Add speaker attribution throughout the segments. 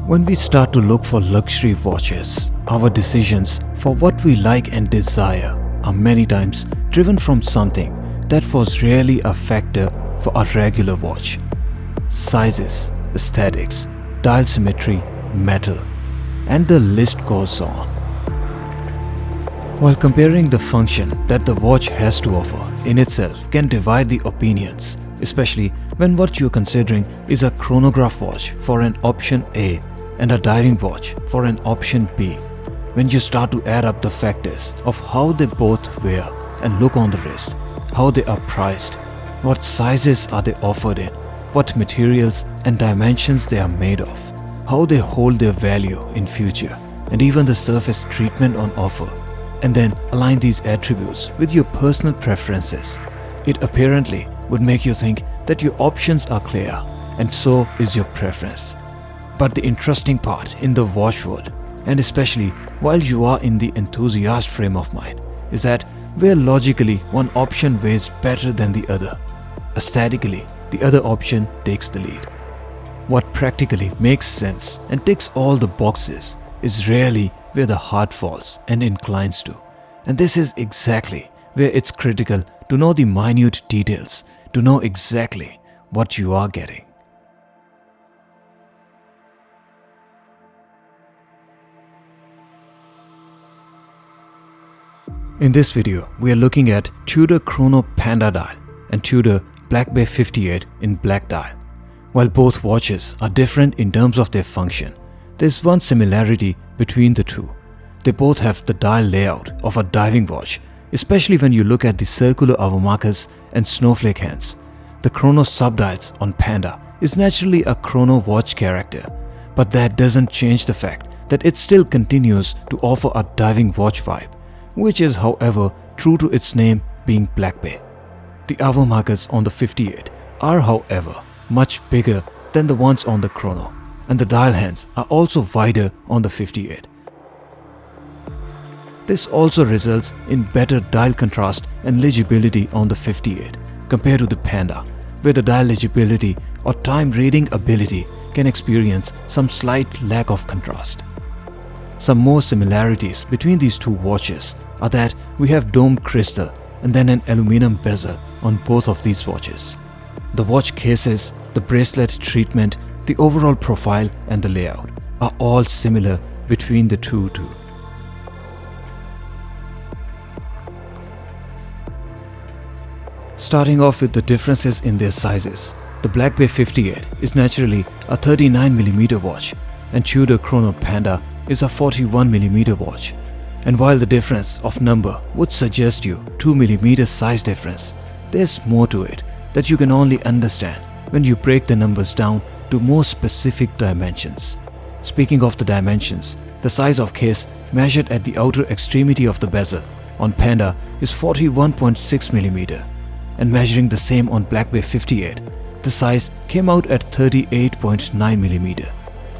Speaker 1: When we start to look for luxury watches, our decisions for what we like and desire are many times driven from something that was rarely a factor for a regular watch. Sizes, aesthetics, dial symmetry, metal, and the list goes on. While comparing the function that the watch has to offer in itself can divide the opinions, especially when what you're considering is a chronograph watch for an option A and a diving watch for an option B. When you start to add up the factors of how they both wear and look on the wrist, how they are priced, what sizes are they offered in, what materials and dimensions they are made of, how they hold their value in future, and even the surface treatment on offer, and then align these attributes with your personal preferences, it apparently would make you think that your options are clear and so is your preference. But the interesting part in the watch world, and especially while you are in the enthusiast frame of mind, is that where logically one option weighs better than the other, aesthetically the other option takes the lead. What practically makes sense and ticks all the boxes is rarely where the heart falls and inclines to. And this is exactly where it's critical to know the minute details, to know exactly what you are getting. In this video, we are looking at Tudor Chrono Panda dial and Tudor Blackbay 58 in black dial. While both watches are different in terms of their function, there is one similarity between the two. They both have the dial layout of a diving watch, especially when you look at the circular hour markers and snowflake hands. The chrono subdials on Panda is naturally a chrono watch character, but that doesn't change the fact that it still continues to offer a diving watch vibe, which is however true to its name being Blackbay. The hour markers on the 58 are however much bigger than the ones on the chrono, and the dial hands are also wider on the 58. This also results in better dial contrast and legibility on the 58 compared to the Panda, where the dial legibility or time reading ability can experience some slight lack of contrast. Some more similarities between these two watches are that we have domed crystal and then an aluminum bezel on both of these watches. The watch cases, the bracelet treatment, the overall profile and the layout are all similar between the two too. Starting off with the differences in their sizes, the Blackbay 58 is naturally a 39mm watch and Tudor Chrono Panda is a 41mm watch. And while the difference of number would suggest you 2mm size difference, there's more to it that you can only understand when you break the numbers down to more specific dimensions. Speaking of the dimensions, the size of case measured at the outer extremity of the bezel on Panda is 41.6mm, and measuring the same on Blackbay 58, the size came out at 38.9mm.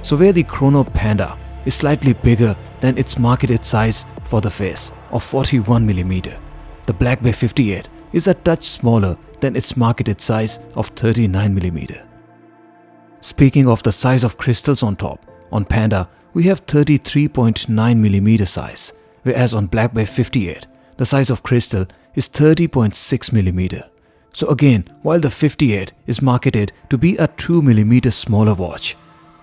Speaker 1: So where the Chrono Panda is slightly bigger than its marketed size for the face of 41mm, the Blackbay 58 is a touch smaller than its marketed size of 39mm. Speaking of the size of crystals on top, on Panda we have 33.9mm size, whereas on Blackbay 58 the size of crystal is 30.6mm. So again, while the 58 is marketed to be a 2mm smaller watch,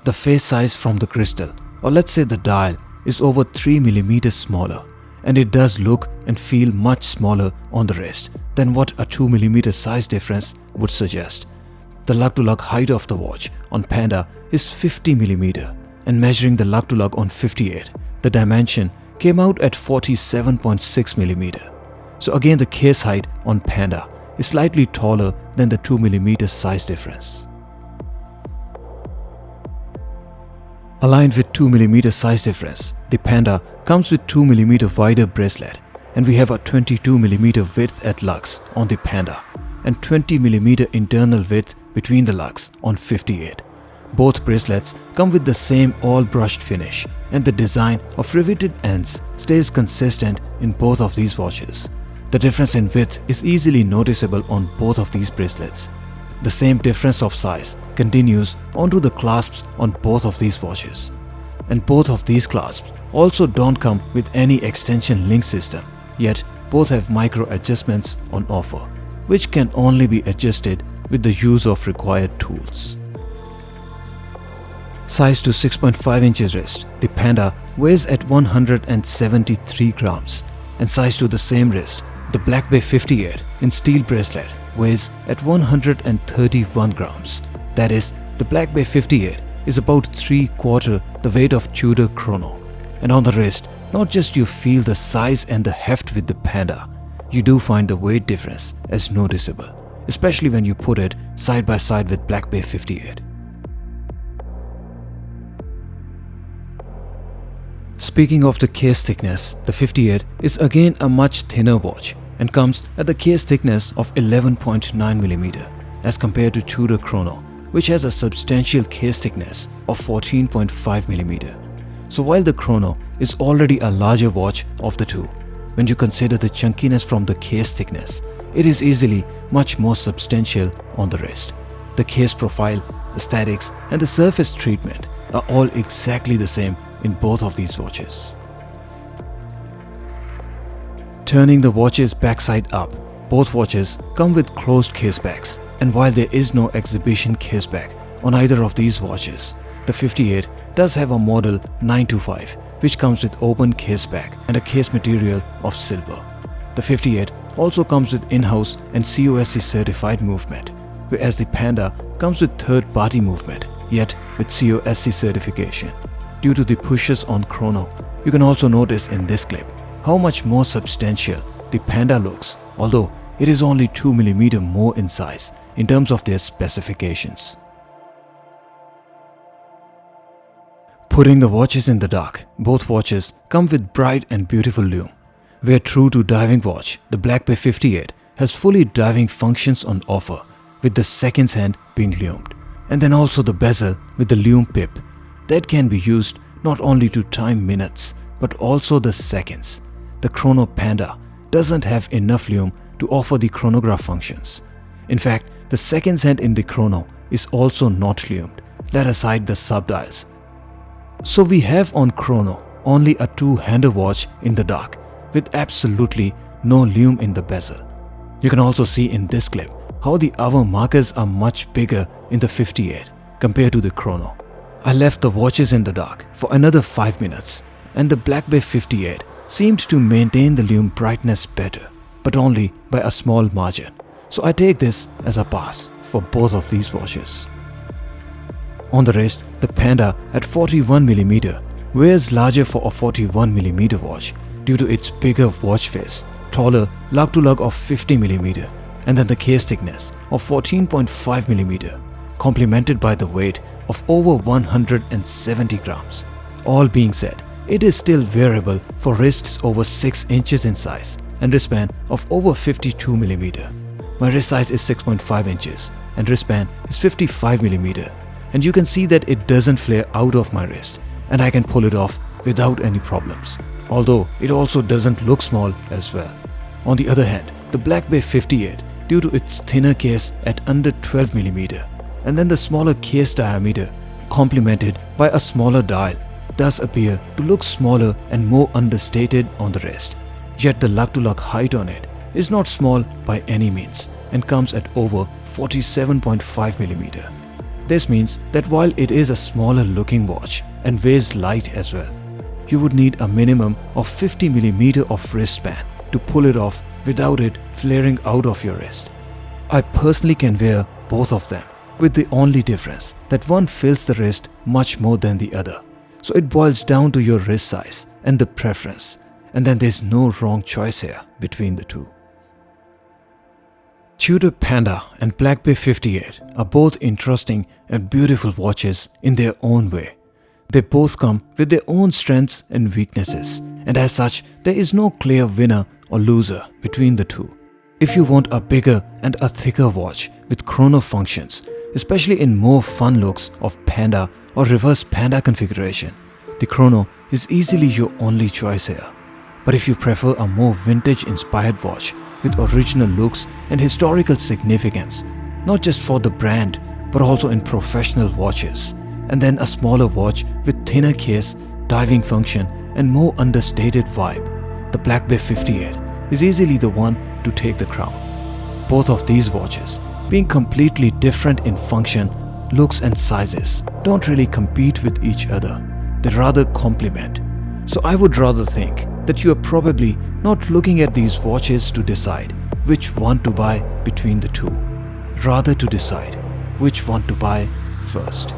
Speaker 1: the face size from the crystal, or let's say the dial, is over 3mm smaller, and it does look and feel much smaller on the wrist than what a 2mm size difference would suggest. The lug-to-lug height of the watch on Panda is 50mm, and measuring the lug-to-lug on 58, the dimension came out at 47.6mm. So again, the case height on Panda is slightly taller than the 2mm size difference. Aligned with 2mm size difference, the Panda comes with 2mm wider bracelet, and we have a 22mm width at lugs on the Panda and 20mm internal width between the lugs on 58. Both bracelets come with the same all brushed finish, and the design of riveted ends stays consistent in both of these watches. The difference in width is easily noticeable on both of these bracelets. the same difference of size continues onto the clasps on both of these watches. And both of these clasps also don't come with any extension link system, yet both have micro adjustments on offer, which can only be adjusted with the use of required tools. Size to 6.5 inches wrist, the Panda weighs at 173 grams, and size to the same wrist, the Blackbay 58 in steel bracelet weighs at 131 grams. That is, the Blackbay 58 is about 3/4 the weight of Tudor chrono. And on the wrist, not just you feel the size and the heft with the Panda, you do find the weight difference as noticeable, especially when you put it side by side with Blackbay 58. Speaking of the case thickness, the 58 is again a much thinner watch and comes at the case thickness of 11.9 mm as compared to Tudor chrono, which has a substantial case thickness of 14.5 mm. So while the chrono is already a larger watch of the two, when you consider the chunkiness from the case thickness, it is easily much more substantial on the wrist. The case profile, aesthetics and the surface treatment are all exactly the same in both of these watches. Turning the watch's backside up, both watches come with closed case backs, and while there is no exhibition case back on either of these watches, the 58 does have a model 925 which comes with open case back and a case material of silver. The 58 also comes with in-house and COSC certified movement, whereas the Panda comes with third-party movement, yet with COSC certification. Due to the pushes on chrono, you can also notice in this clip how much more substantial the Panda looks, although it is only 2 mm more in size in terms of their specifications. Putting the watches in the dark, both watches come with bright and beautiful lume. Where true to diving watch, the Blackbay 58 has fully diving functions on offer, with the seconds hand being lumed, and then also the bezel with the lume pip that can be used not only to time minutes but also the seconds. The Chrono Panda doesn't have enough lume to offer the chronograph functions. In fact, the seconds hand in the chrono is also not lumed, let aside the subdials. So we have on chrono only a two-hander watch in the dark with absolutely no lume in the bezel. You can also see in this clip how the hour markers are much bigger in the 58 compared to the chrono. I left the watches in the dark for another 5 minutes and the Blackbay 58 seemed to maintain the lume brightness better, but only by a small margin. So I take this as a pass for both of these watches. On the wrist, the Panda at 41 mm wears larger for a 41 mm watch due to its bigger watch face, taller lug-to-lug of 50 mm, and then the case thickness of 14.5 mm, complemented by the weight of over 170 grams. All being said, it is still wearable for wrists over 6 inches in size and wristband of over 52 mm. My wrist size is 6.5 inches and wristband is 55 mm, and you can see that it doesn't flare out of my wrist and I can pull it off without any problems, although it also doesn't look small as well. On the other hand, the Blackbay 58, due to its thinner case at under 12 mm and then the smaller case diameter complemented by a smaller dial, does appear to look smaller and more understated on the wrist. Yet the lug-to-lug height on it is not small by any means and comes at over 47.5 mm. This means that while it is a smaller looking watch and weighs light as well, you would need a minimum of 50 mm of wristband to pull it off without it flaring out of your wrist. I personally can wear both of them, with the only difference that one fills the wrist much more than the other. So it boils down to your wrist size and the preference, and then there's no wrong choice here between the two. Tudor Panda and Blackbay 58 are both interesting and beautiful watches in their own way. They both come with their own strengths and weaknesses, and as such, there is no clear winner or loser between the two. If you want a bigger and a thicker watch with chrono functions, especially in more fun looks of Panda or reverse Panda configuration, the chrono is easily your only choice here. But if you prefer a more vintage inspired watch with original looks and historical significance, not just for the brand but also in professional watches. And then a smaller watch with thinner case, diving function and more understated vibe. The Blackbay 58 is easily the one to take the crown. Both of these watches, being completely different in function, looks and sizes, don't really compete with each other. They rather complement. So I would rather think that you are probably not looking at these watches to decide which one to buy between the two, rather to decide which one to buy first.